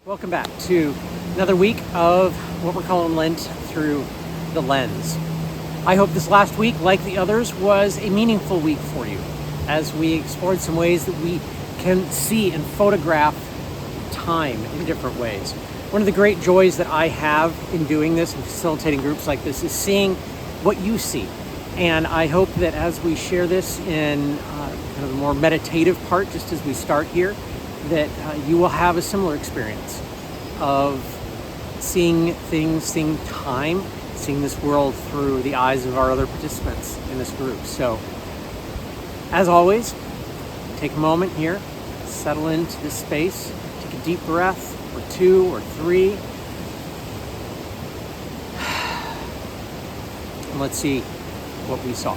Welcome back to another week of what we're calling Lent through the lens. I hope this last week, like the others, was a meaningful week for you as we explored some ways that we can see and photograph time in different ways. One of the great joys that I have in doing this and facilitating groups like this is seeing what you see. And I hope that as we share this in kind of a more meditative part, just as we start here, that you will have a similar experience of seeing things, seeing time, seeing this world through the eyes of our other participants in this group. So, as always, take a moment here, settle into this space, take a deep breath, or two, or three, and let's see what we saw.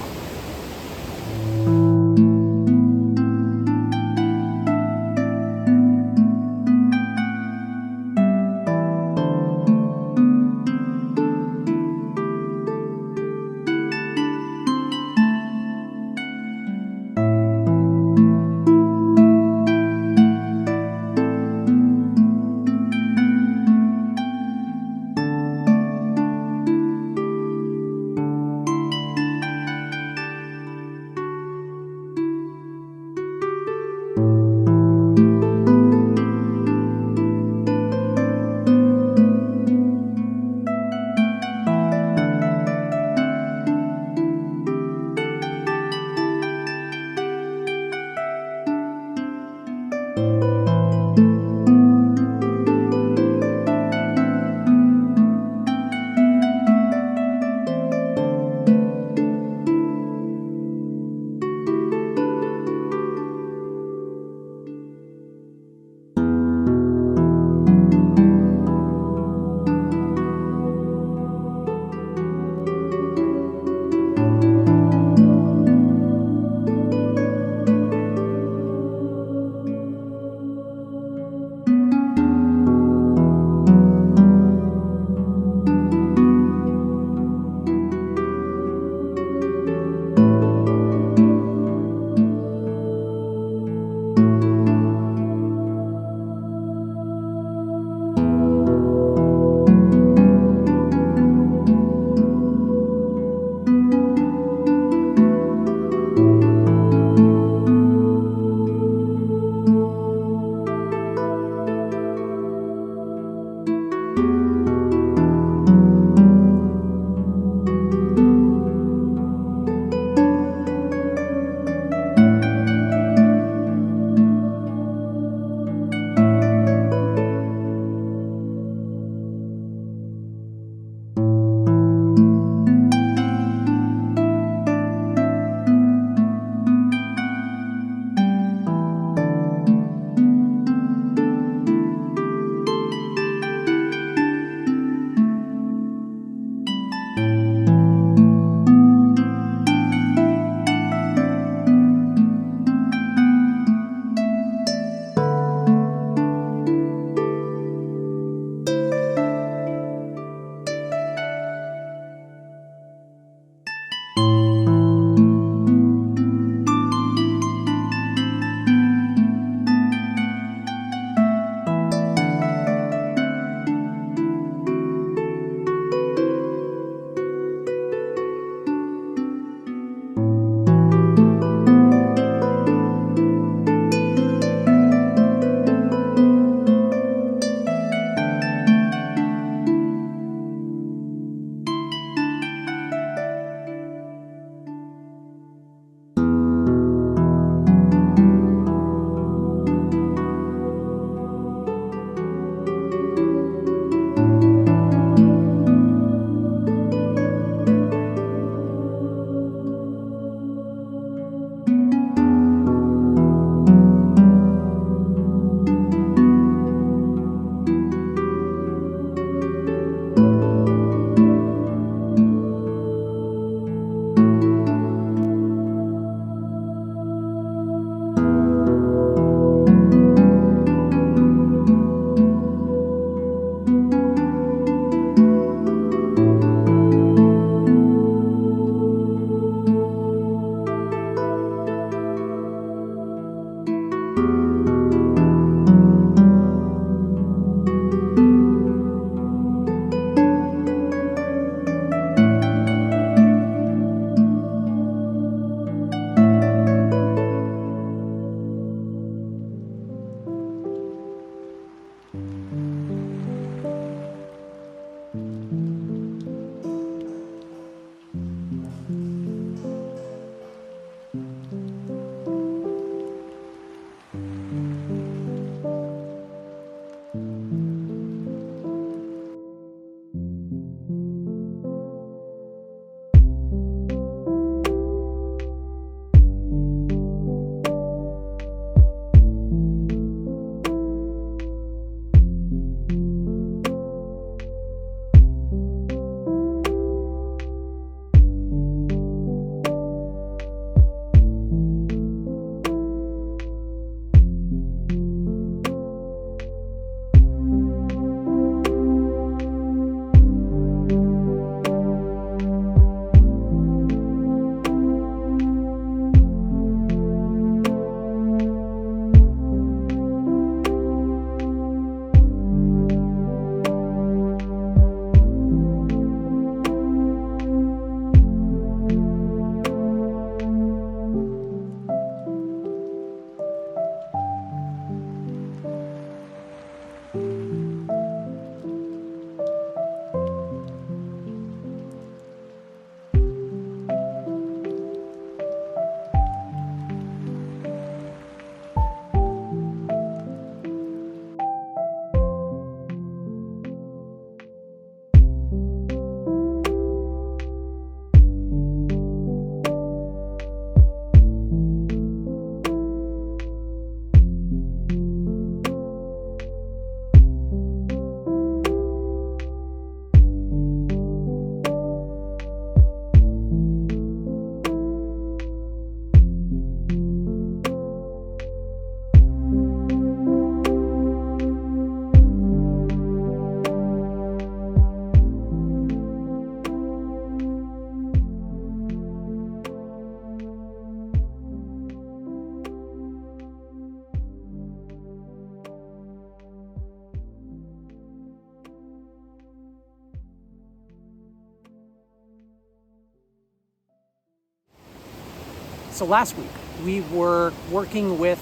So last week we were working with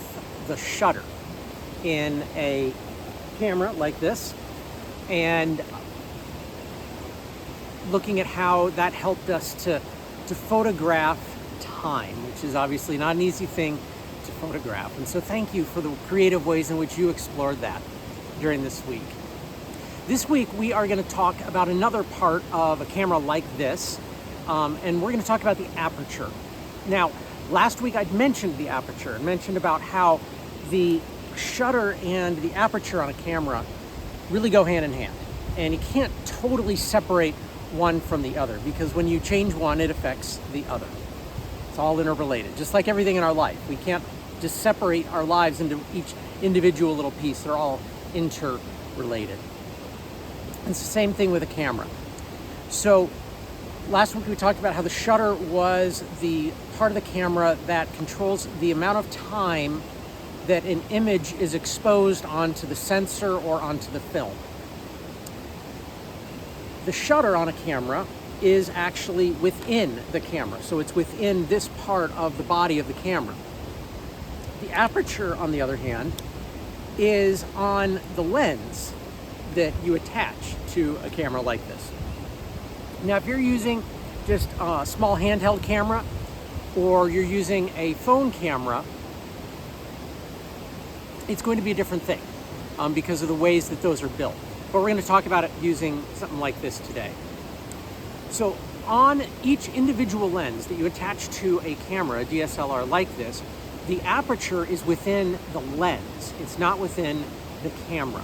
the shutter in a camera like this and looking at how that helped us to photograph time, which is obviously not an easy thing to photograph. And so thank you for the creative ways in which you explored that during this week. This week we are going to talk about another part of a camera like this, and we're going to talk about the aperture. Now, last week I'd mentioned the aperture and mentioned about how the shutter and the aperture on a camera really go hand in hand. And you can't totally separate one from the other because when you change one, it affects the other. It's all interrelated, just like everything in our life. We can't just separate our lives into each individual little piece. They're all interrelated. And it's the same thing with a camera. So last week we talked about how the shutter was the part of the camera that controls the amount of time that an image is exposed onto the sensor or onto the film. The shutter on a camera is actually within the camera, so it's within this part of the body of the camera. The aperture, on the other hand, is on the lens that you attach to a camera like this. Now, if you're using just a small handheld camera or you're using a phone camera, it's going to be a different thing because of the ways that those are built. But we're going to talk about it using something like this today. So on each individual lens that you attach to a camera, a DSLR like this, the aperture is within the lens. It's not within the camera.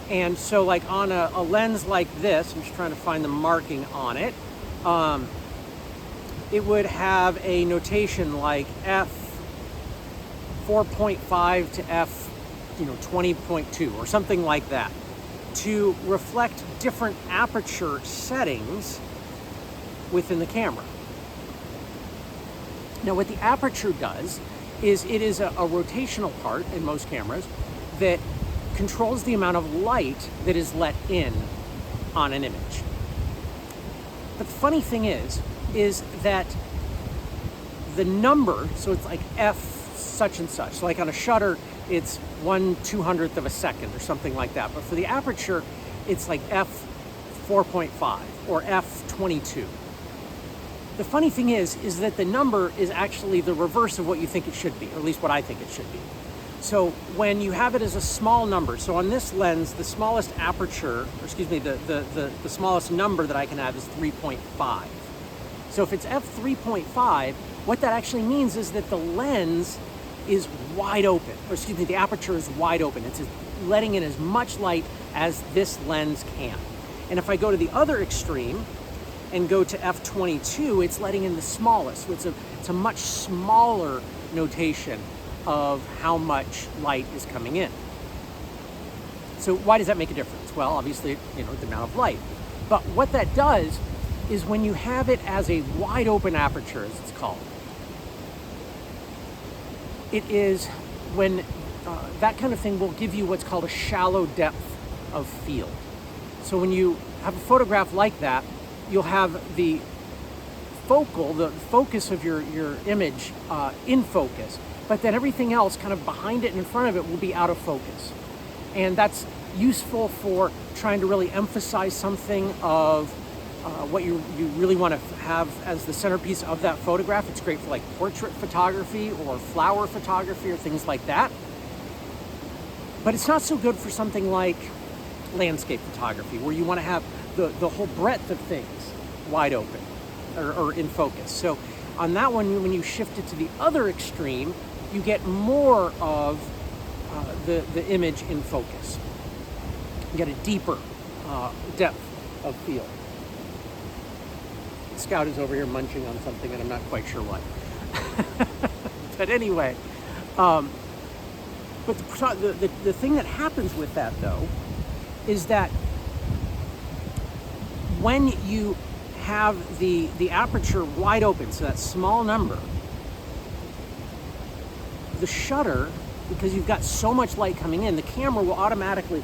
And so like on a lens like this, I'm just trying to find the marking on it, it would have a notation like f4.5 to f 20.2 or something like that to reflect different aperture settings within the camera. Now what the aperture does is it is a rotational part in most cameras that controls the amount of light that is let in on an image. But the funny thing is that the number, so it's like f such and such, so like on a shutter, it's 1/200th of a second or something like that. But for the aperture, it's like f4.5 or f22. The funny thing is that the number is actually the reverse of what you think it should be, or at least what I think it should be. So when you have it as a small number, so on this lens, the smallest aperture, or excuse me, the smallest number that I can have is 3.5. So if it's f3.5, what that actually means is that the lens is wide open, or excuse me, the aperture is wide open. It's letting in as much light as this lens can. And if I go to the other extreme and go to f22, it's letting in the smallest. So it's a much smaller notation of how much light is coming in. So why does that make a difference? Well, obviously, the amount of light. But what that does is when you have it as a wide open aperture, as it's called, it is when that kind of thing will give you what's called a shallow depth of field. So when you have a photograph like that, you'll have the focus of your image in focus, but then everything else kind of behind it and in front of it will be out of focus. And that's useful for trying to really emphasize something of what you really want to have as the centerpiece of that photograph. It's great for like portrait photography or flower photography or things like that. But it's not so good for something like landscape photography, where you want to have the whole breadth of things wide open or in focus. So on that one, when you shift it to the other extreme, you get more of the image in focus. You get a deeper depth of field. Scout is over here munching on something, and I'm not quite sure what. But anyway, but the thing that happens with that, though, is that when you have the aperture wide open, so that small number, the shutter, because you've got so much light coming in, the camera will automatically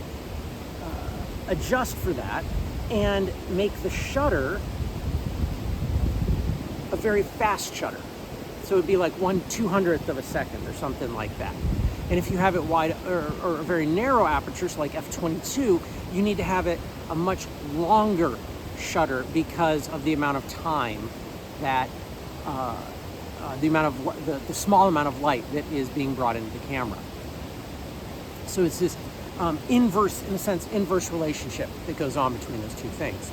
adjust for that and make the shutter a very fast shutter. So it would be like 1/200th of a second or something like that. And if you have it wide or a very narrow aperture, so like f22, you need to have it a much longer shutter because of the amount of time that the small amount of light that is being brought into the camera. So it's this inverse relationship that goes on between those two things.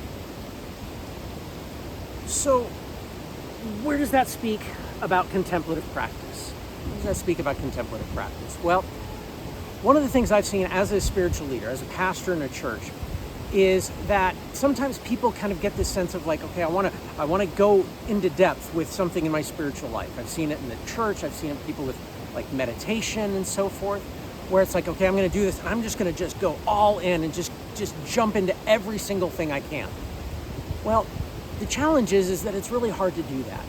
So where does that speak about contemplative practice? Where does that speak about contemplative practice? Well, one of the things I've seen as a spiritual leader, as a pastor in a church, is that sometimes people kind of get this sense of like, okay, I want to go into depth with something in my spiritual life. I've seen it in the church. I've seen it in people with like meditation and so forth, where it's like, okay, I'm going to do this, and I'm just going to just go all in and just jump into every single thing I can. Well, the challenge is that it's really hard to do that.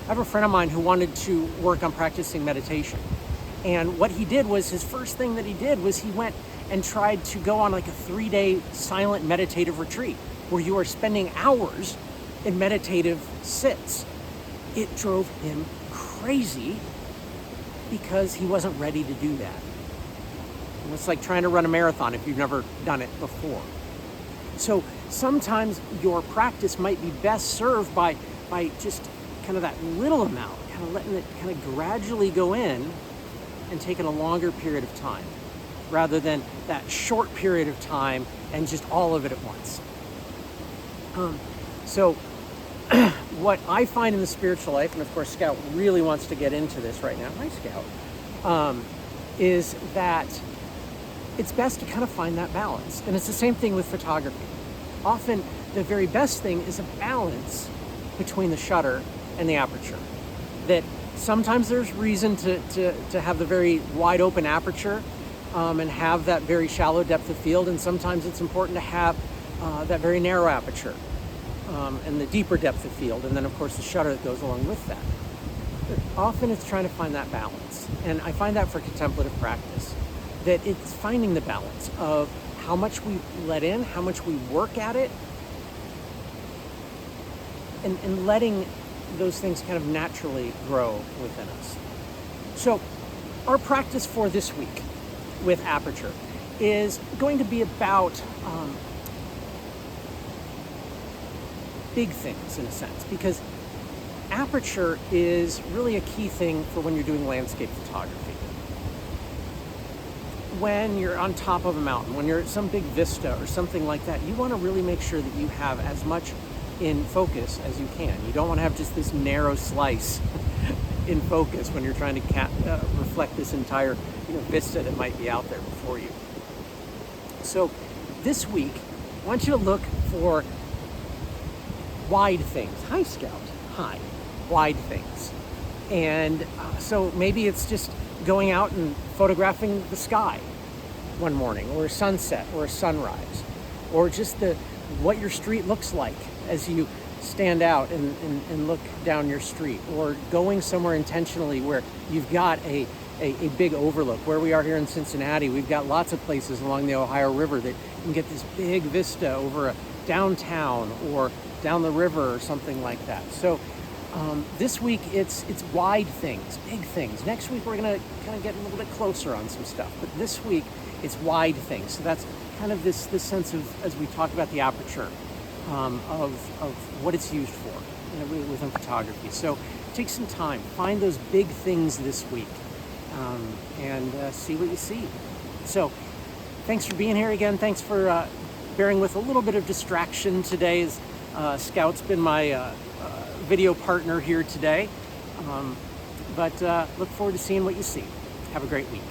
I have a friend of mine who wanted to work on practicing meditation. And what he did was, his first thing that he did was he went and tried to go on like a 3-day silent meditative retreat where you are spending hours in meditative sits. It drove him crazy because he wasn't ready to do that. And it's like trying to run a marathon if you've never done it before. So sometimes your practice might be best served by just kind of that little amount, kind of letting it kind of gradually go in and taking a longer period of time, rather than that short period of time and just all of it at once. So what I find in the spiritual life, and of course Scout really wants to get into this right now, hi Scout, is that it's best to kind of find that balance. And it's the same thing with photography. Often the very best thing is a balance between the shutter and the aperture. That sometimes there's reason to have the very wide open aperture and have that very shallow depth of field, and sometimes it's important to have that very narrow aperture and the deeper depth of field, and then of course the shutter that goes along with that. But often it's trying to find that balance, and I find that for contemplative practice, that it's finding the balance of how much we let in, how much we work at it, and letting those things kind of naturally grow within us. So our practice for this week with Aperture is going to be about big things, in a sense, because aperture is really a key thing for when you're doing landscape photography. When you're on top of a mountain, when you're at some big vista or something like that, you want to really make sure that you have as much in focus as you can. You don't want to have just this narrow slice in focus when you're trying to reflect this entire vista that might be out there before you. So this week, I want you to look for wide things. Hi, Scout. Hi. Wide things. And so maybe it's just going out and photographing the sky one morning, or a sunset, or a sunrise, or just what your street looks like as you stand out and look down your street, or going somewhere intentionally where you've got a big overlook. Where we are here in Cincinnati, we've got lots of places along the Ohio River that you can get this big vista over a downtown or down the river or something like that. So this week it's wide things, big things. Next week we're going to kind of get a little bit closer on some stuff, but this week it's wide things. So that's kind of this sense of, as we talk about the aperture, of what it's used for within photography. So take some time, find those big things this week, and see what you see. So thanks for being here again. Thanks for bearing with a little bit of distraction today. Scout's been my video partner here today, but look forward to seeing what you see. Have a great week.